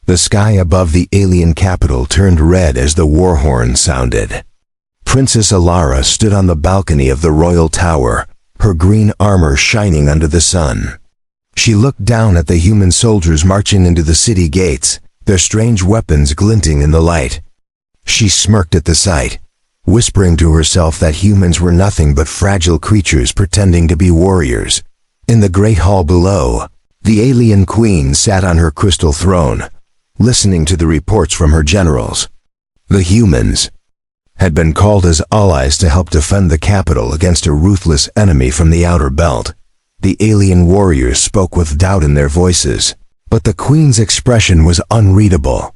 The sky above the alien capital turned red as the war horn sounded. Princess Alara stood on the balcony of the royal tower, her green armor shining under the sun. She looked down at the human soldiers marching into the city gates, their strange weapons glinting in the light. She smirked at the sight, whispering to herself that humans were nothing but fragile creatures pretending to be warriors. In the great hall below, the alien queen sat on her crystal throne, listening to the reports from her generals. The humans had been called as allies to help defend the capital against a ruthless enemy from the outer belt. The alien warriors spoke with doubt in their voices, but the queen's expression was unreadable.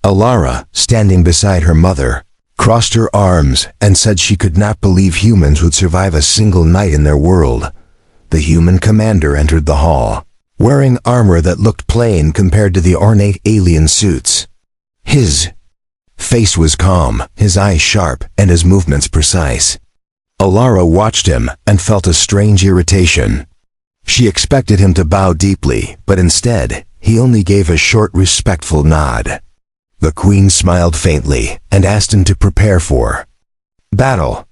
Alara, standing beside her mother, crossed her arms and said she could not believe humans would survive a single night in their world. The human commander entered the hall, wearing armor that looked plain compared to the ornate alien suits. His face was calm, his eyes sharp, and his movements precise. Alara watched him and felt a strange irritation. She expected him to bow deeply, but instead, he only gave a short, respectful nod. The queen smiled faintly and asked him to prepare for battle.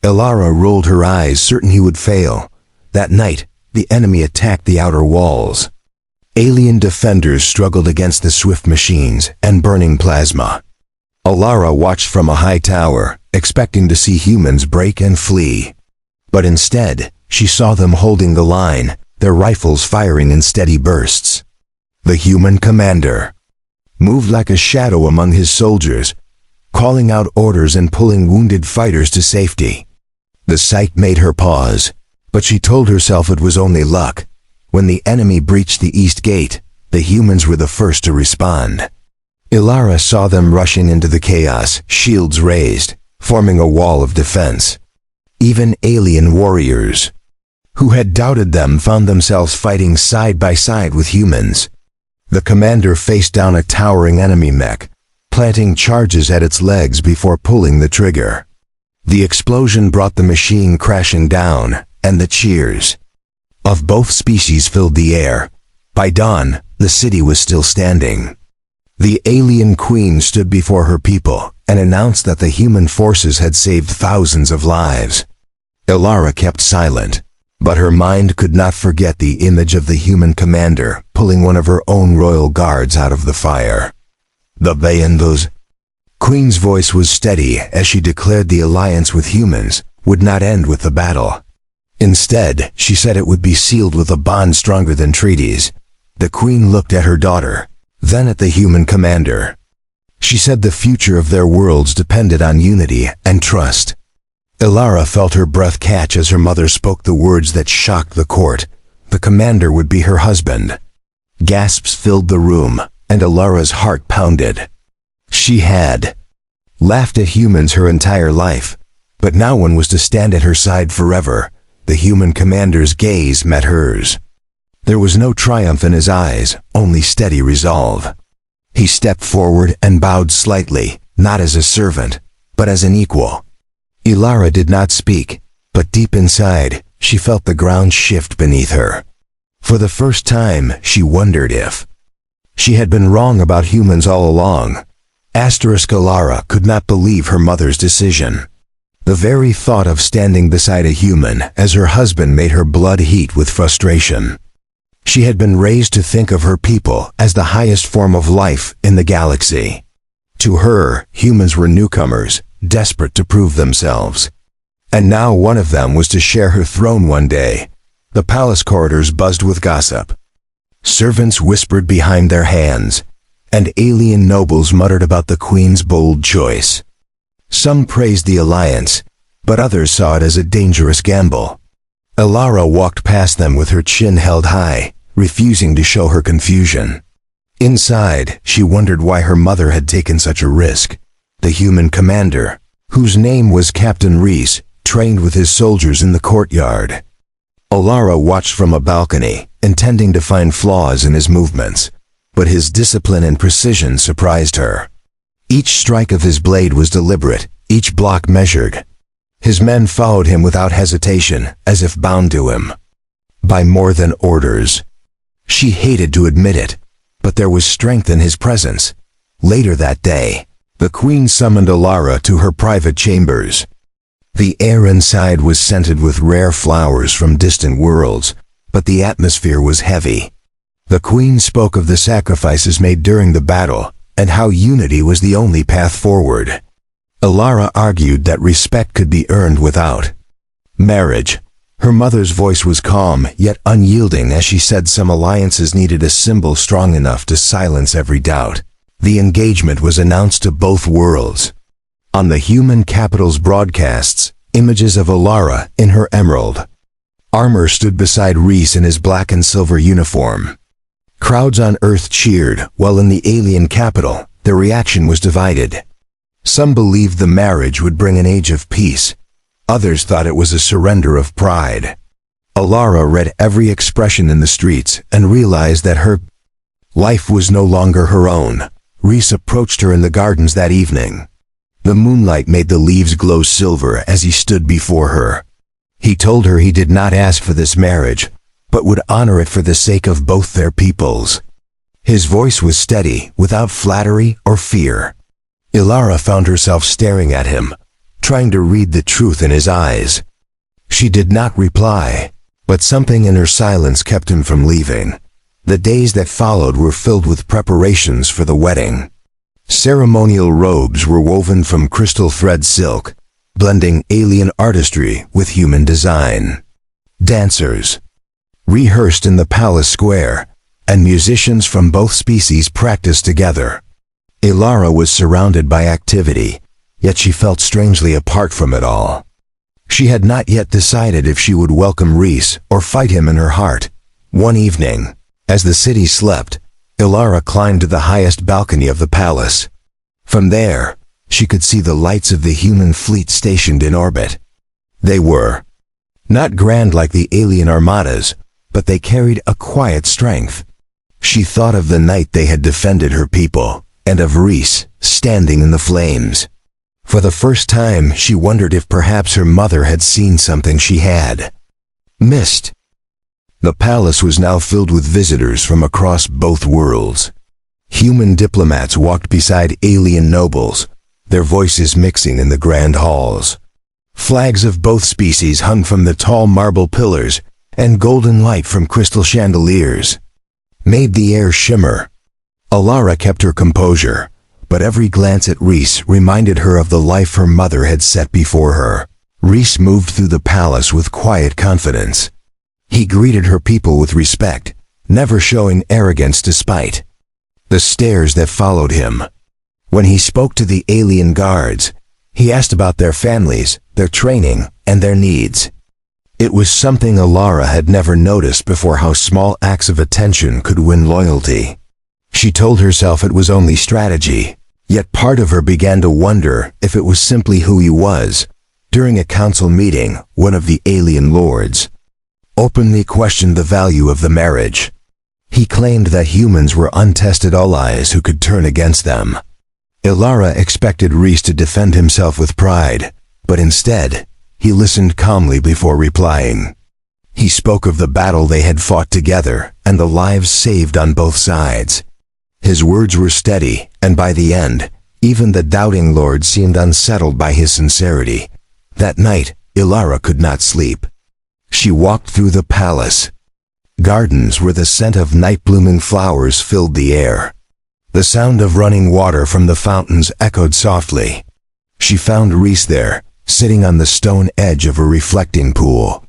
Alara rolled her eyes, certain he would fail. That night, the enemy attacked the outer walls. Alien defenders struggled against the swift machines and burning plasma. Alara watched from a high tower, expecting to see humans break and flee. But instead, she saw them holding the line, their rifles firing in steady bursts. The human commander moved like a shadow among his soldiers, calling out orders and pulling wounded fighters to safety. The sight made her pause, but she told herself it was only luck. When the enemy breached the east gate, the humans were the first to respond. Alara saw them rushing into the chaos, shields raised, forming a wall of defense. Even alien warriors who had doubted them found themselves fighting side by side with humans. The commander faced down a towering enemy mech, planting charges at its legs before pulling the trigger. The explosion brought the machine crashing down, and the cheers of both species filled the air. By dawn, the city was still standing. The alien queen stood before her people and announced that the human forces had saved thousands of lives. Alara kept silent, but her mind could not forget the image of the human commander pulling one of her own royal guards out of the fire. The Bayandos. Queen's voice was steady as she declared the alliance with humans would not end with the battle. Instead, she said it would be sealed with a bond stronger than treaties. The queen looked at her daughter, then at the human commander. She said the future of their worlds depended on unity and trust. Alara felt her breath catch as her mother spoke the words that shocked the court. The commander would be her husband. Gasps filled the room, and Alara's heart pounded. She had laughed at humans her entire life, but now one was to stand at her side forever. The human commander's gaze met hers. There was no triumph in his eyes, only steady resolve. He stepped forward and bowed slightly, not as a servant, but as an equal. Alara did not speak, but deep inside, she felt the ground shift beneath her. For the first time, she wondered if she had been wrong about humans all along. Alara could not believe her mother's decision. The very thought of standing beside a human as her husband made her blood heat with frustration. She had been raised to think of her people as the highest form of life in the galaxy. To her, humans were newcomers, desperate to prove themselves. And now one of them was to share her throne one day. The palace corridors buzzed with gossip. Servants whispered behind their hands, and alien nobles muttered about the queen's bold choice. Some praised the alliance, but others saw it as a dangerous gamble. Alara walked past them with her chin held high, refusing to show her confusion. Inside, she wondered why her mother had taken such a risk. The human commander, whose name was Captain Reese, trained with his soldiers in the courtyard. Alara watched from a balcony, intending to find flaws in his movements, but his discipline and precision surprised her. Each strike of his blade was deliberate, each block measured. His men followed him without hesitation, as if bound to him by more than orders. She hated to admit it, but there was strength in his presence. Later that day, the queen summoned Alara to her private chambers. The air inside was scented with rare flowers from distant worlds, but the atmosphere was heavy. The queen spoke of the sacrifices made during the battle, and how unity was the only path forward. Alara argued that respect could be earned without marriage. Her mother's voice was calm, yet unyielding, as she said some alliances needed a symbol strong enough to silence every doubt. The engagement was announced to both worlds. On the human capital's broadcasts, images of Alara in her emerald armor stood beside Reese in his black and silver uniform. Crowds on Earth cheered, while in the alien capital, the reaction was divided. Some believed the marriage would bring an age of peace. Others thought it was a surrender of pride. Alara read every expression in the streets and realized that her life was no longer her own. Reese approached her in the gardens that evening. The moonlight made the leaves glow silver as he stood before her. He told her he did not ask for this marriage, but would honor it for the sake of both their peoples. His voice was steady, without flattery or fear. Alara found herself staring at him, trying to read the truth in his eyes. She did not reply, but something in her silence kept him from leaving. The days that followed were filled with preparations for the wedding. Ceremonial robes were woven from crystal thread silk, blending alien artistry with human design. Dancers rehearsed in the palace square, and musicians from both species practiced together. Alara was surrounded by activity, yet she felt strangely apart from it all. She had not yet decided if she would welcome Reese or fight him in her heart. One evening, as the city slept, Alara climbed to the highest balcony of the palace. From there, she could see the lights of the human fleet stationed in orbit. They were not grand like the alien armadas, but they carried a quiet strength. She thought of the night they had defended her people, and of Reese standing in the flames. For the first time, she wondered if perhaps her mother had seen something she had missed. The palace was now filled with visitors from across both worlds. Human diplomats walked beside alien nobles, their voices mixing in the grand halls. Flags of both species hung from the tall marble pillars, and golden light from crystal chandeliers made the air shimmer. Alara kept her composure, but every glance at Reese reminded her of the life her mother had set before her. Reese moved through the palace with quiet confidence. He greeted her people with respect, never showing arrogance despite the stares that followed him. When he spoke to the alien guards, he asked about their families, their training, and their needs. It was something Alara had never noticed before, how small acts of attention could win loyalty. She told herself it was only strategy, yet part of her began to wonder if it was simply who he was. During a council meeting, one of the alien lords openly questioned the value of the marriage. He claimed that humans were untested allies who could turn against them. Alara expected Reese to defend himself with pride, but instead, he listened calmly before replying. He spoke of the battle they had fought together and the lives saved on both sides. His words were steady, and by the end, even the doubting lord seemed unsettled by his sincerity. That night, Alara could not sleep. She walked through the palace. Gardens where the scent of night-blooming flowers filled the air. The sound of running water from the fountains echoed softly. She found Reese there, sitting on the stone edge of a reflecting pool.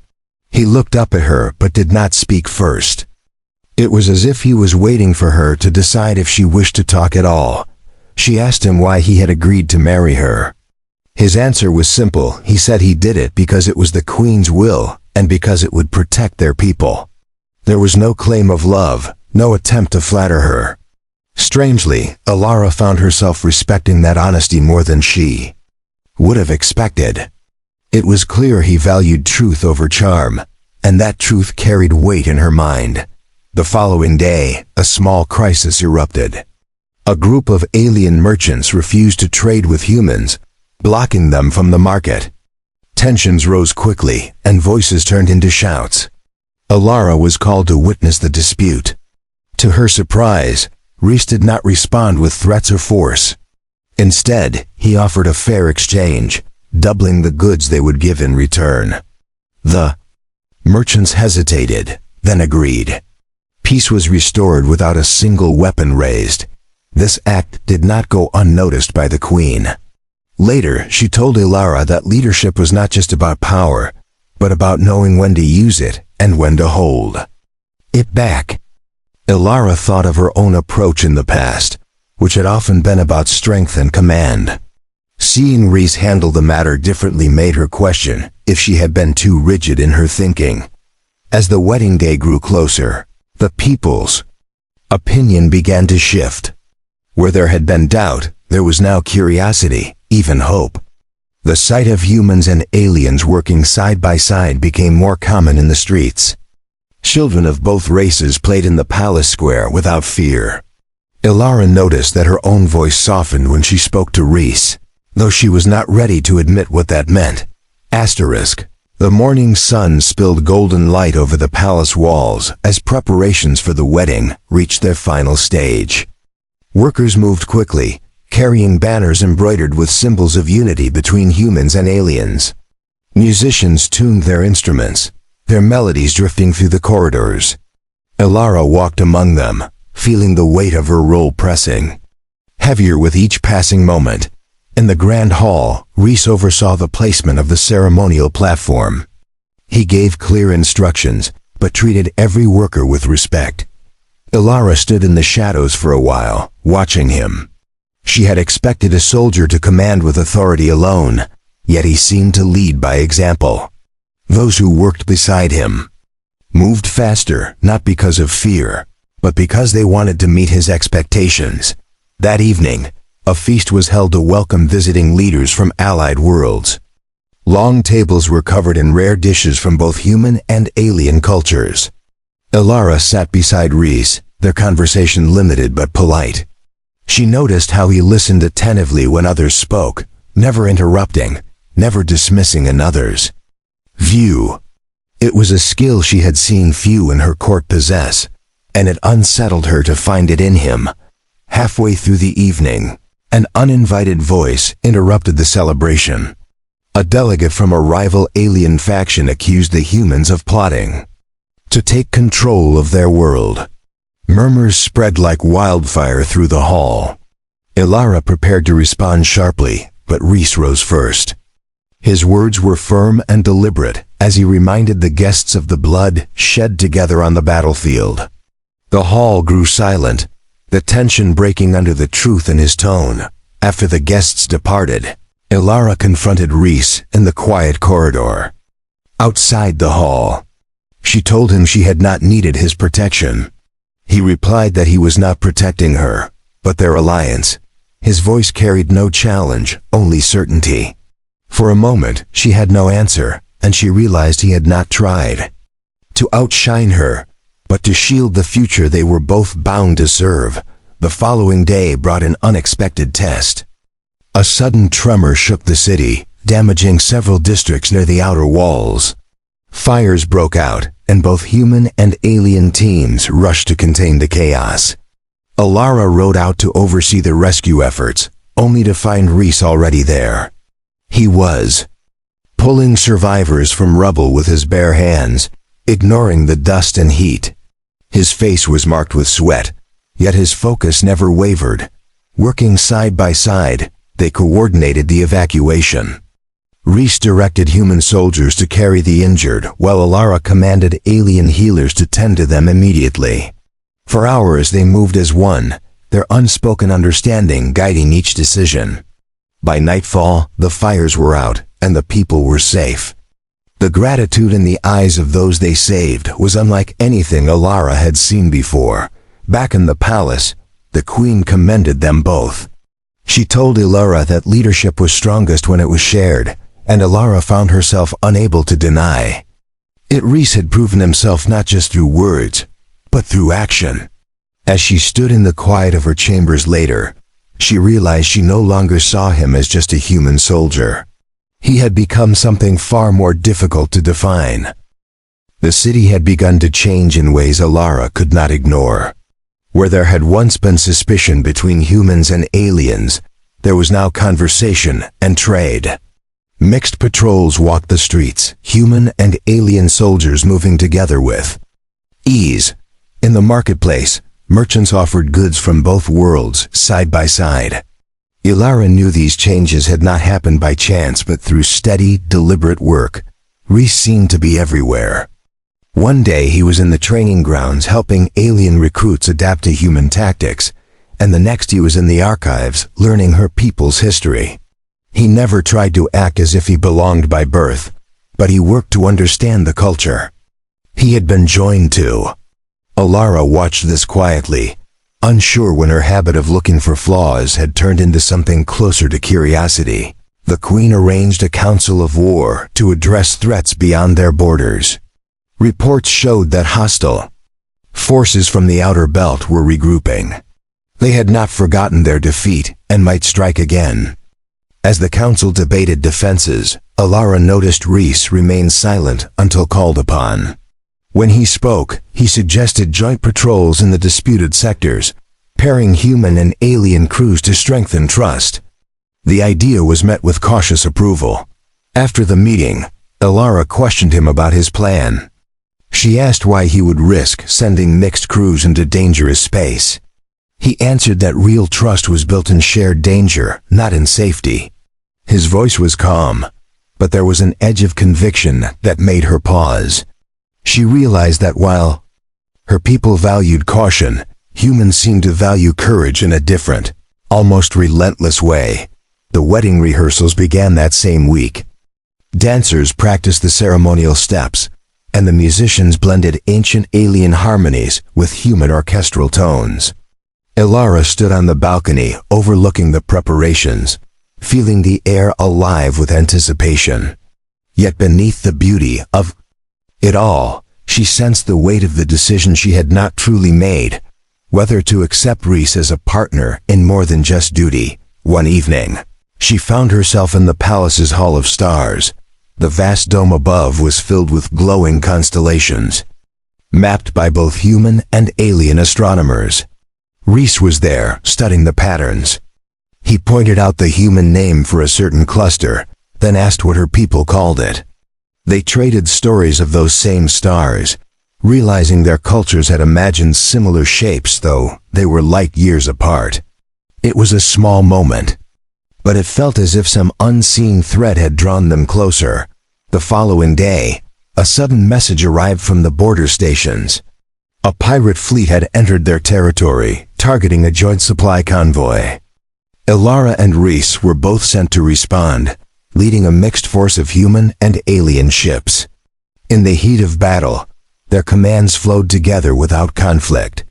He looked up at her but did not speak first. It was as if he was waiting for her to decide if she wished to talk at all. She asked him why he had agreed to marry her. His answer was simple. He said he did it because it was the Queen's will and because it would protect their people. There was no claim of love, no attempt to flatter her. Strangely, Alara found herself respecting that honesty more than she would have expected. It was clear he valued truth over charm, and that truth carried weight in her mind. The following day, a small crisis erupted. A group of alien merchants refused to trade with humans, blocking them from the market. Tensions rose quickly, and voices turned into shouts. Alara was called to witness the dispute. To her surprise, Rhys did not respond with threats or force. Instead, he offered a fair exchange, doubling the goods they would give in return. The merchants hesitated, then agreed. Peace was restored without a single weapon raised. This act did not go unnoticed by the Queen. Later, she told Ilara that leadership was not just about power, but about knowing when to use it and when to hold it back. Ilara thought of her own approach in the past, which had often been about strength and command. Seeing Rhys handle the matter differently made her question if she had been too rigid in her thinking. As the wedding day grew closer, the people's opinion began to shift. Where there had been doubt, there was now curiosity, even hope. The sight of humans and aliens working side by side became more common in the streets. Children of both races played in the palace square without fear. Ilara noticed that her own voice softened when she spoke to Rhys, though she was not ready to admit what that meant. The morning sun spilled golden light over the palace walls as preparations for the wedding reached their final stage. Workers moved quickly, carrying banners embroidered with symbols of unity between humans and aliens. Musicians tuned their instruments, their melodies drifting through the corridors. Ilara walked among them, feeling the weight of her role pressing heavier with each passing moment. In the grand hall, Rhys oversaw the placement of the ceremonial platform. He gave clear instructions, but treated every worker with respect. Ilara stood in the shadows for a while, watching him. She had expected a soldier to command with authority alone, yet he seemed to lead by example. Those who worked beside him moved faster, not because of fear, but because they wanted to meet his expectations. That evening, a feast was held to welcome visiting leaders from allied worlds. Long tables were covered in rare dishes from both human and alien cultures. Ilara sat beside Rhys, their conversation limited but polite. She noticed how he listened attentively when others spoke, never interrupting, never dismissing another's view. It was a skill she had seen few in her court possess, and it unsettled her to find it in him. Halfway through the evening, an uninvited voice interrupted the celebration. A delegate from a rival alien faction accused the humans of plotting to take control of their world. Murmurs spread like wildfire through the hall. Ilara prepared to respond sharply, but Rhys rose first. His words were firm and deliberate as he reminded the guests of the blood shed together on the battlefield. The hall grew silent, the tension breaking under the truth in his tone. After the guests departed, Ilara confronted Rhys in the quiet corridor. Outside the hall, she told him she had not needed his protection. He replied that he was not protecting her, but their alliance. His voice carried no challenge, only certainty. For a moment, she had no answer, and she realized he had not tried to outshine her, but to shield the future they were both bound to serve. The following day brought an unexpected test. A sudden tremor shook the city, damaging several districts near the outer walls. Fires broke out, and both human and alien teams rushed to contain the chaos. Ilara rode out to oversee the rescue efforts, only to find Rhys already there. He was pulling survivors from rubble with his bare hands, ignoring the dust and heat. His face was marked with sweat, yet his focus never wavered. Working side by side, they coordinated the evacuation. Rhys directed human soldiers to carry the injured, while Ilara commanded alien healers to tend to them immediately. For hours they moved as one, their unspoken understanding guiding each decision. By nightfall, the fires were out, and the people were safe. The gratitude in the eyes of those they saved was unlike anything Ilara had seen before. Back in the palace, the Queen commended them both. She told Ilara that leadership was strongest when it was shared, and Ilara found herself unable to deny it. Rhys had proven himself not just through words, but through action. As she stood in the quiet of her chambers later, she realized she no longer saw him as just a human soldier. He had become something far more difficult to define. The city had begun to change in ways Ilara could not ignore. Where there had once been suspicion between humans and aliens, there was now conversation and trade. Mixed patrols walked the streets, human and alien soldiers moving together with ease. In the marketplace, merchants offered goods from both worlds side by side. Ilara knew these changes had not happened by chance but through steady, deliberate work. Reese seemed to be everywhere. One day he was in the training grounds helping alien recruits adapt to human tactics, and the next he was in the archives learning her people's history. He never tried to act as if he belonged by birth, but he worked to understand the culture he had been joined to. Ilara watched this quietly, unsure when her habit of looking for flaws had turned into something closer to curiosity. The Queen arranged a council of war to address threats beyond their borders. Reports showed that hostile forces from the outer belt were regrouping. They had not forgotten their defeat and might strike again. As the council debated defenses, Ilara noticed Reese remained silent until called upon. When he spoke, he suggested joint patrols in the disputed sectors, pairing human and alien crews to strengthen trust. The idea was met with cautious approval. After the meeting, Ilara questioned him about his plan. She asked why he would risk sending mixed crews into dangerous space. He answered that real trust was built in shared danger, not in safety. His voice was calm, but there was an edge of conviction that made her pause. She realized that while her people valued caution, humans seemed to value courage in a different, almost relentless way. The wedding rehearsals began that same week. Dancers practiced the ceremonial steps, and the musicians blended ancient alien harmonies with human orchestral tones. Ilara stood on the balcony overlooking the preparations, feeling the air alive with anticipation. Yet beneath the beauty of it all, she sensed the weight of the decision she had not truly made, whether to accept Reese as a partner in more than just duty. One evening, she found herself in the palace's Hall of Stars. The vast dome above was filled with glowing constellations, mapped by both human and alien astronomers. Reese was there, studying the patterns. He pointed out the human name for a certain cluster, then asked what her people called it. They traded stories of those same stars, realizing their cultures had imagined similar shapes though they were light years apart. It was a small moment, but it felt as if some unseen thread had drawn them closer. The following day, a sudden message arrived from the border stations. A pirate fleet had entered their territory, targeting a joint supply convoy. Ilara and Reese were both sent to respond, leading a mixed force of human and alien ships. In the heat of battle, their commands flowed together without conflict.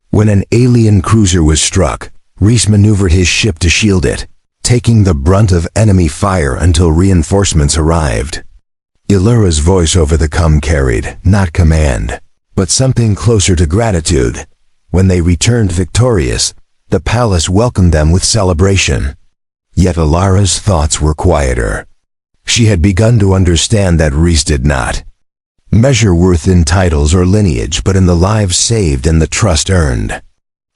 When an alien cruiser was struck, Reese maneuvered his ship to shield it, taking the brunt of enemy fire until reinforcements arrived. Ilara's voice over the com carried, not command, but something closer to gratitude. When they returned victorious, the palace welcomed them with celebration. Yet Ilara's thoughts were quieter. She had begun to understand that Reese did not measure worth in titles or lineage, but in the lives saved and the trust earned.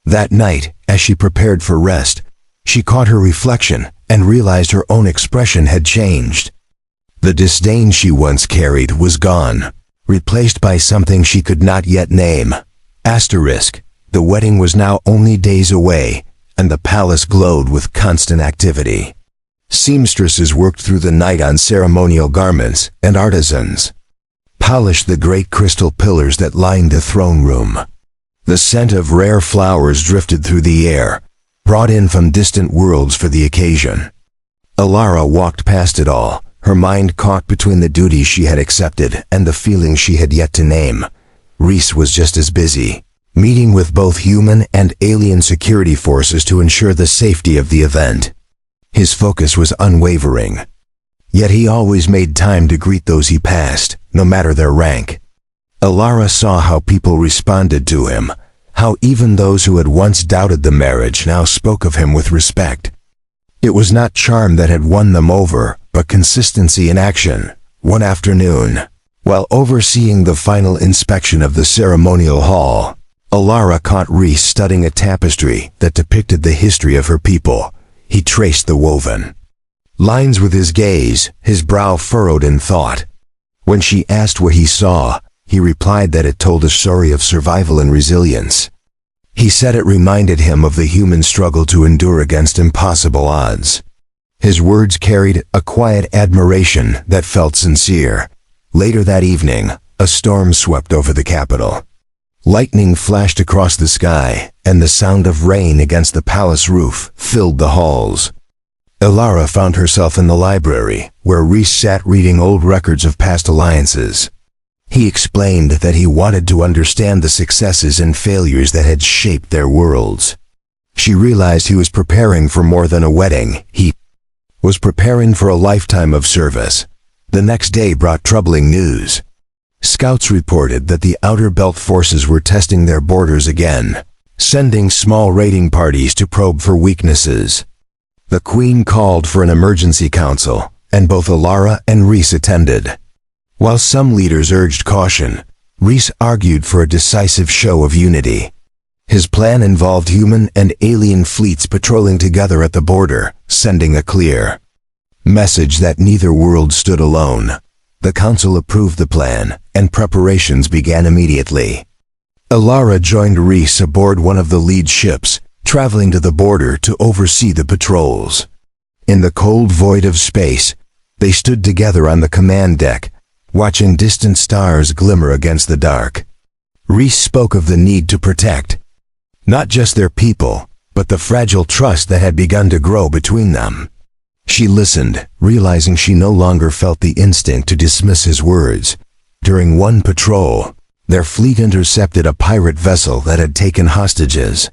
That night, as she prepared for rest, she caught her reflection and realized her own expression had changed. The disdain she once carried was gone, replaced by something she could not yet name. Asterisk. The wedding was now only days away, and the palace glowed with constant activity. Seamstresses worked through the night on ceremonial garments, and artisans polished the great crystal pillars that lined the throne room. The scent of rare flowers drifted through the air, brought in from distant worlds for the occasion. Ilara walked past it all, her mind caught between the duties she had accepted and the feelings she had yet to name. Reese was just as busy, meeting with both human and alien security forces to ensure the safety of the event. His focus was unwavering. Yet he always made time to greet those he passed, no matter their rank. Ilara saw how people responded to him, how even those who had once doubted the marriage now spoke of him with respect. It was not charm that had won them over, but consistency in action. One afternoon, while overseeing the final inspection of the ceremonial hall, Alara caught Rhys studying a tapestry that depicted the history of her people. He traced the woven lines with his gaze, his brow furrowed in thought. When she asked what he saw, he replied that it told a story of survival and resilience. He said it reminded him of the human struggle to endure against impossible odds. His words carried a quiet admiration that felt sincere. Later that evening, a storm swept over the capital. Lightning flashed across the sky, and the sound of rain against the palace roof filled the halls. Alara found herself in the library, where Rhys sat reading old records of past alliances. He explained that he wanted to understand the successes and failures that had shaped their worlds. She realized he was preparing for more than a wedding. He was preparing for a lifetime of service. The next day brought troubling news. Scouts reported that the Outer Belt forces were testing their borders again, sending small raiding parties to probe for weaknesses. The Queen called for an emergency council, and both Alara and Rhys attended. While some leaders urged caution, Rhys argued for a decisive show of unity. His plan involved human and alien fleets patrolling together at the border, sending a clear message that neither world stood alone. The council approved the plan, and preparations began immediately. Alara joined Rhys aboard one of the lead ships, traveling to the border to oversee the patrols. In the cold void of space, they stood together on the command deck, watching distant stars glimmer against the dark. Rhys spoke of the need to protect not just their people, but the fragile trust that had begun to grow between them. She listened, realizing she no longer felt the instinct to dismiss his words. During one patrol, their fleet intercepted a pirate vessel that had taken hostages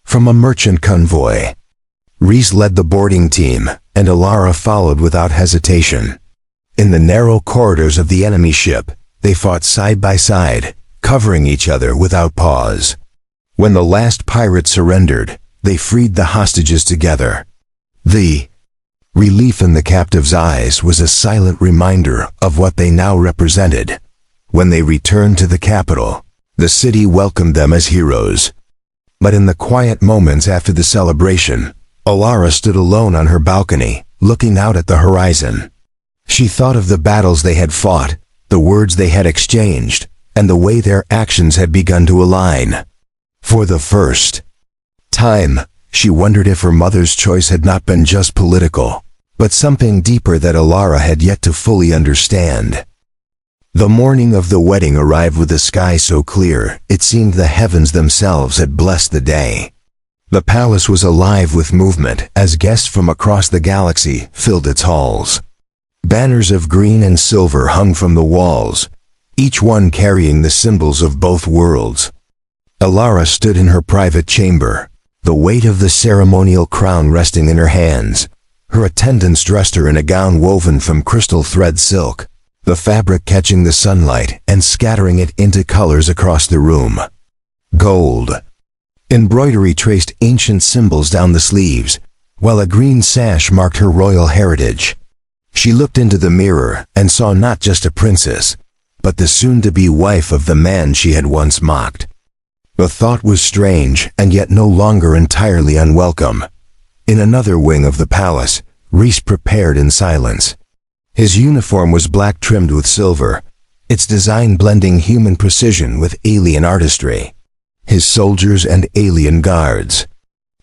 from a merchant convoy. Rhys led the boarding team, and Alara followed without hesitation. In the narrow corridors of the enemy ship, they fought side by side, covering each other without pause. When the last pirate surrendered, they freed the hostages together. The relief in the captives' eyes was a silent reminder of what they now represented. When they returned to the capital, the city welcomed them as heroes. But in the quiet moments after the celebration, Alara stood alone on her balcony, looking out at the horizon. She thought of the battles they had fought, the words they had exchanged, and the way their actions had begun to align. For the first time, she wondered if her mother's choice had not been just political, but something deeper that Alara had yet to fully understand. The morning of the wedding arrived with a sky so clear, it seemed the heavens themselves had blessed the day. The palace was alive with movement as guests from across the galaxy filled its halls. Banners of green and silver hung from the walls, each one carrying the symbols of both worlds. Alara stood in her private chamber, the weight of the ceremonial crown resting in her hands. Her attendants dressed her in a gown woven from crystal thread silk, the fabric catching the sunlight and scattering it into colors across the room. Gold embroidery traced ancient symbols down the sleeves, while a green sash marked her royal heritage. She looked into the mirror and saw not just a princess, but the soon-to-be wife of the man she had once mocked. The thought was strange and yet no longer entirely unwelcome. In another wing of the palace, Rhys prepared in silence. His uniform was black trimmed with silver, its design blending human precision with alien artistry. His soldiers and alien guards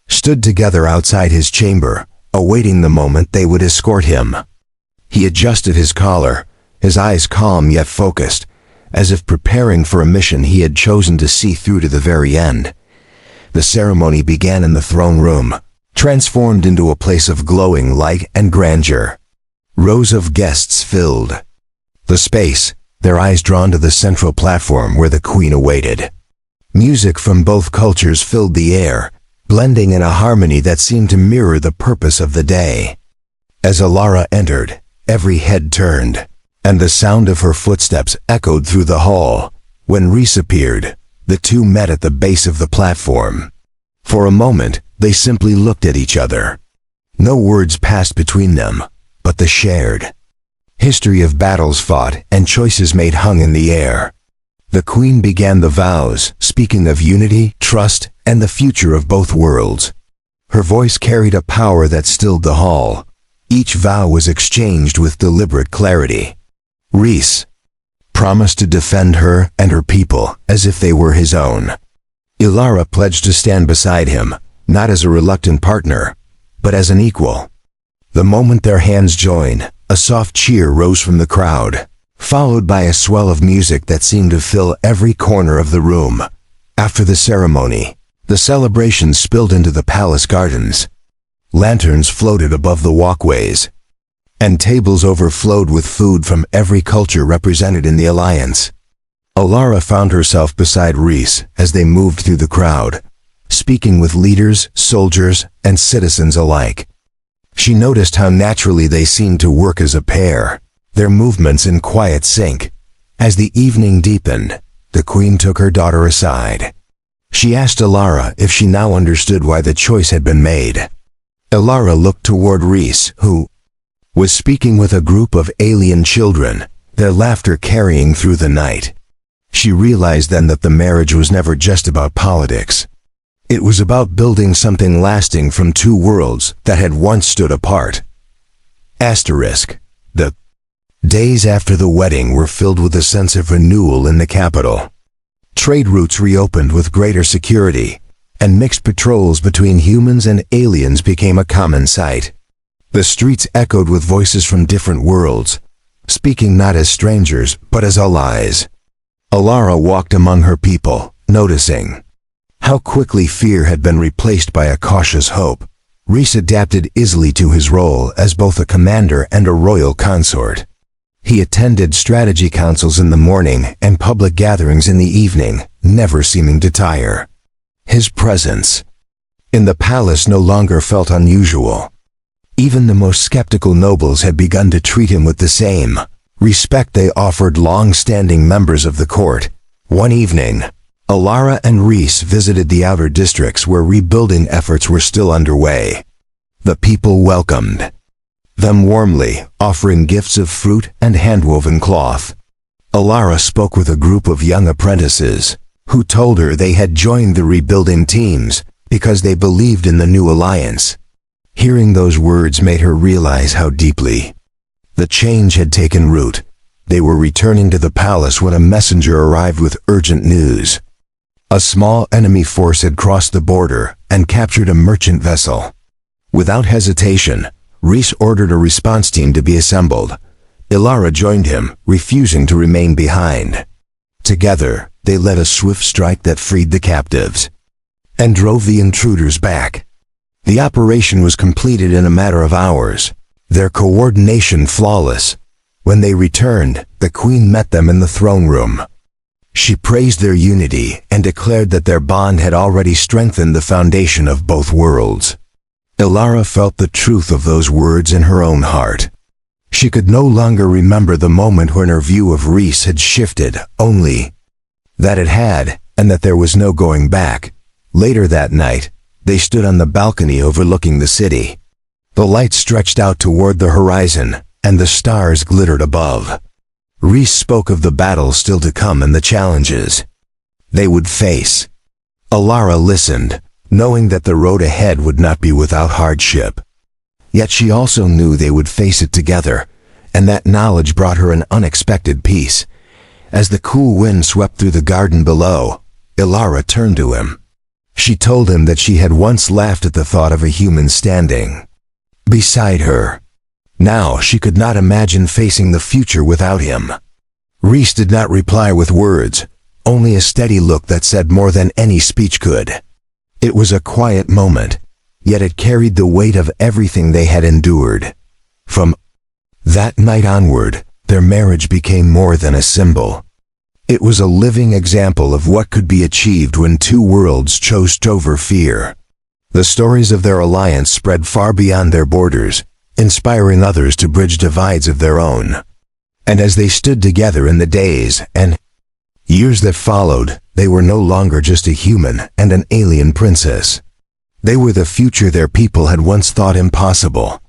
stood together outside his chamber, awaiting the moment they would escort him. He adjusted his collar, his eyes calm yet focused, as if preparing for a mission he had chosen to see through to the very end. The ceremony began in the throne room, transformed into a place of glowing light and grandeur. Rows of guests filled the space, their eyes drawn to the central platform where the queen awaited. Music from both cultures filled the air, blending in a harmony that seemed to mirror the purpose of the day. As Alara entered, every head turned, and the sound of her footsteps echoed through the hall. When Rhys appeared, the two met at the base of the platform. For a moment, they simply looked at each other. No words passed between them, but the shared history of battles fought and choices made hung in the air. The queen began the vows, speaking of unity, trust, and the future of both worlds. Her voice carried a power that stilled the hall. Each vow was exchanged with deliberate clarity. Rhys promised to defend her and her people as if they were his own. Ilara pledged to stand beside him, not as a reluctant partner, but as an equal. The moment their hands joined, a soft cheer rose from the crowd, followed by a swell of music that seemed to fill every corner of the room. After the ceremony, the celebration spilled into the palace gardens. Lanterns floated above the walkways, and tables overflowed with food from every culture represented in the alliance. Ilara found herself beside Rhys as they moved through the crowd, speaking with leaders, soldiers, and citizens alike. She noticed how naturally they seemed to work as a pair, their movements in quiet sync. As the evening deepened, the queen took her daughter aside. She asked Ilara if she now understood why the choice had been made. Ilara looked toward Rhys, who was speaking with a group of alien children, their laughter carrying through the night. She realized then that the marriage was never just about politics. It was about building something lasting from two worlds that had once stood apart. The days after the wedding were filled with a sense of renewal in the capital. Trade routes reopened with greater security, and mixed patrols between humans and aliens became a common sight. The streets echoed with voices from different worlds, speaking not as strangers but as allies. Ilara walked among her people, noticing how quickly fear had been replaced by a cautious hope. Rhys adapted easily to his role as both a commander and a royal consort. He attended strategy councils in the morning and public gatherings in the evening, never seeming to tire. His presence in the palace no longer felt unusual. Even the most skeptical nobles had begun to treat him with the same respect they offered long-standing members of the court. One evening, Ilara and Rhys visited the outer districts where rebuilding efforts were still underway. The people welcomed them warmly, offering gifts of fruit and hand-woven cloth. Ilara spoke with a group of young apprentices, who told her they had joined the rebuilding teams because they believed in the new alliance. Hearing those words made her realize how deeply the change had taken root. They were returning to the palace when a messenger arrived with urgent news. A small enemy force had crossed the border and captured a merchant vessel. Without hesitation, Rhys ordered a response team to be assembled. Ilara joined him, refusing to remain behind. Together, they led a swift strike that freed the captives and drove the intruders back. The operation was completed in a matter of hours, their coordination flawless. When they returned, the queen met them in the throne room. She praised their unity and declared that their bond had already strengthened the foundation of both worlds. Ilara felt the truth of those words in her own heart. She could no longer remember the moment when her view of Rhys had shifted, only that it had, and that there was no going back. Later that night, they stood on the balcony overlooking the city. The light stretched out toward the horizon, and the stars glittered above. Rhys spoke of the battle still to come and the challenges they would face. Ilara listened, knowing that the road ahead would not be without hardship. Yet she also knew they would face it together, and that knowledge brought her an unexpected peace. As the cool wind swept through the garden below, Ilara turned to him. She told him that she had once laughed at the thought of a human standing beside her. Now she could not imagine facing the future without him. Rhys did not reply with words, only a steady look that said more than any speech could. It was a quiet moment, yet it carried the weight of everything they had endured. From that night onward, their marriage became more than a symbol. It was a living example of what could be achieved when two worlds chose over fear. The stories of their alliance spread far beyond their borders, inspiring others to bridge divides of their own. And as they stood together in the days and years that followed, they were no longer just a human and an alien princess. They were the future their people had once thought impossible.